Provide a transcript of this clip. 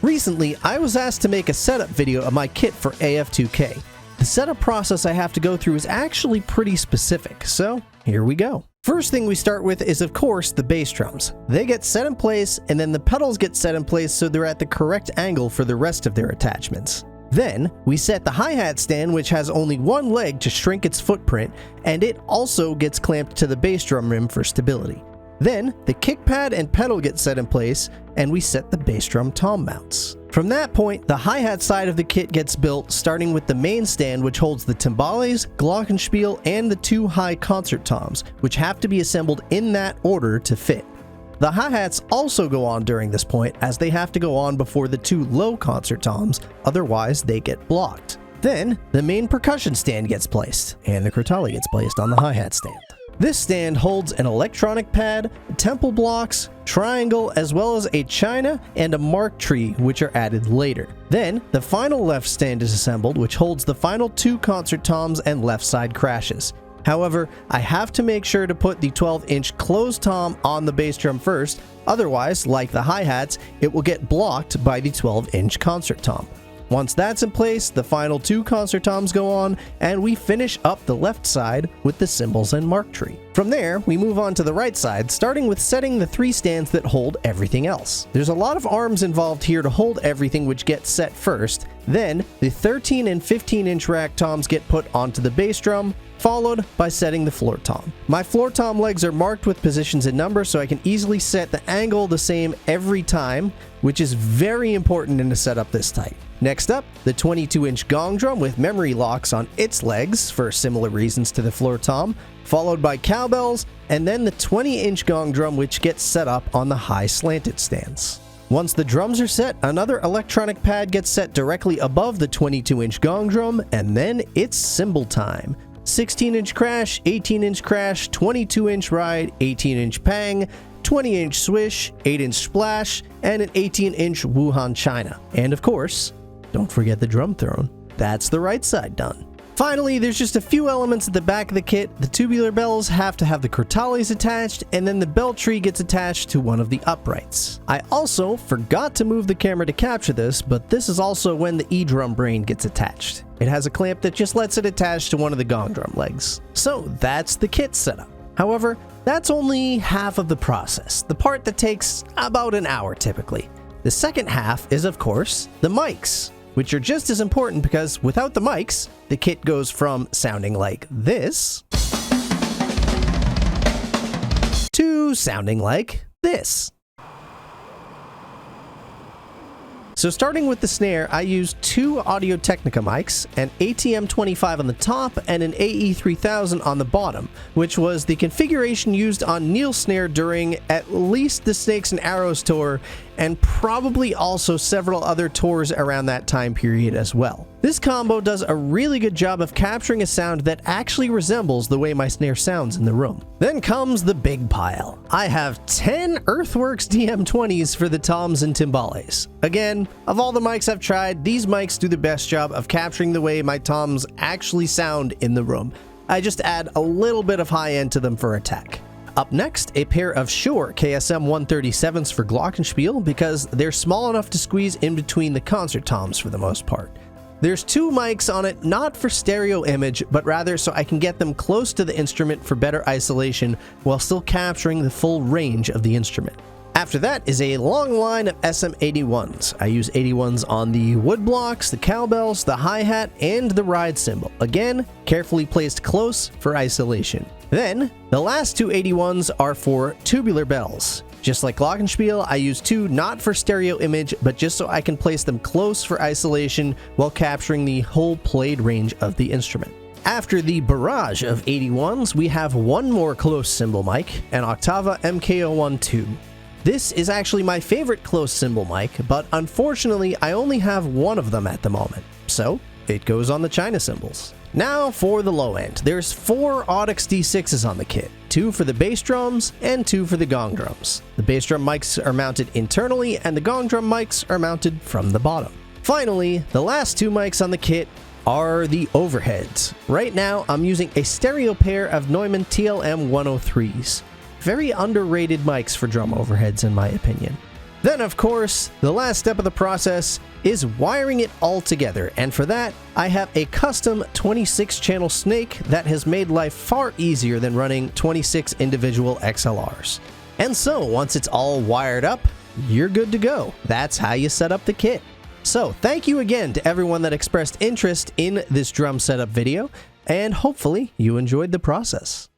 Recently, I was asked to make a setup video of my kit for AF2K. The setup process I have to go through is actually pretty specific, so here we go. First thing we start with is, of course, the bass drums. They get set in place, and then the pedals get set in place so they're at the correct angle for the rest of their attachments. Then, we set the hi-hat stand, which has only one leg to shrink its footprint, and it also gets clamped to the bass drum rim for stability. Then, the kick pad and pedal get set in place, and we set the bass drum tom mounts. From that point, the hi-hat side of the kit gets built, starting with the main stand, which holds the timbales, glockenspiel, and the two high concert toms, which have to be assembled in that order to fit. The hi-hats also go on during this point, as they have to go on before the two low concert toms, otherwise they get blocked. Then, the main percussion stand gets placed, and the crotale gets placed on the hi-hat stand. This stand holds an electronic pad, temple blocks, triangle, as well as a china and a mark tree, which are added later. Then, the final left stand is assembled, which holds the final two concert toms and left side crashes. However, I have to make sure to put the 12-inch closed tom on the bass drum first, otherwise, like the hi-hats, it will get blocked by the 12-inch concert tom. Once that's in place, the final two concert toms go on, and we finish up the left side with the cymbals and mark tree. From there, we move on to the right side, starting with setting the three stands that hold everything else. There's a lot of arms involved here to hold everything, which gets set first. Then, the 13 and 15-inch rack toms get put onto the bass drum, followed by setting the floor tom. My floor tom legs are marked with positions and numbers so I can easily set the angle the same every time, which is very important in a setup this tight. Next up, the 22-inch gong drum with memory locks on its legs for similar reasons to the floor tom, followed by cowbells, and then the 20-inch gong drum, which gets set up on the high slanted stands. Once the drums are set, another electronic pad gets set directly above the 22-inch gong drum, and then it's cymbal time. 16-inch crash, 18-inch crash, 22-inch ride, 18-inch pang, 20-inch swish, 8-inch splash, and an 18-inch Wuhan china. And of course, don't forget the drum throne. That's the right side done. Finally, there's just a few elements at the back of the kit. The tubular bells have to have the crotales attached, and then the bell tree gets attached to one of the uprights. I also forgot to move the camera to capture this, but this is also when the E-drum brain gets attached. It has a clamp that just lets it attach to one of the gong drum legs. So that's the kit setup. However, that's only half of the process, the part that takes about an hour typically. The second half is, of course, the mics, which are just as important because without the mics, the kit goes from sounding like this to sounding like this. So starting with the snare, I used two Audio-Technica mics, an ATM25 on the top and an AE3000 on the bottom, which was the configuration used on Neil's snare during at least the Snakes and Arrows tour, and probably also several other tours around that time period as well. This combo does a really good job of capturing a sound that actually resembles the way my snare sounds in the room. Then comes the big pile. I have 10 Earthworks DM20s for the toms and timbales. Again, of all the mics I've tried, these mics do the best job of capturing the way my toms actually sound in the room. I just add a little bit of high end to them for attack. Up next, a pair of Shure KSM 137s for glockenspiel because they're small enough to squeeze in between the concert toms for the most part. There's two mics on it, not for stereo image, but rather so I can get them close to the instrument for better isolation while still capturing the full range of the instrument. After that is a long line of SM81s. I use 81s on the wood blocks, the cowbells, the hi-hat, and the ride cymbal. Again, carefully placed close for isolation. Then, the last two 81s are for tubular bells. Just like glockenspiel, I use two not for stereo image, but just so I can place them close for isolation while capturing the whole played range of the instrument. After the barrage of 81s, we have one more close cymbal mic, an Octava MK012. This is actually my favorite close cymbal mic, but unfortunately I only have one of them at the moment, so it goes on the China cymbals. Now for the low end. There's 4 Audix D6s on the kit, 2 for the bass drums and 2 for the gong drums. The bass drum mics are mounted internally and the gong drum mics are mounted from the bottom. Finally, the last 2 mics on the kit are the overheads. Right now I'm using a stereo pair of Neumann TLM 103s. Very underrated mics for drum overheads in my opinion. Then, of course, the last step of the process is wiring it all together, and for that, I have a custom 26-channel snake that has made life far easier than running 26 individual XLRs. And so, once it's all wired up, you're good to go. That's how you set up the kit. So, thank you again to everyone that expressed interest in this drum setup video, and hopefully you enjoyed the process.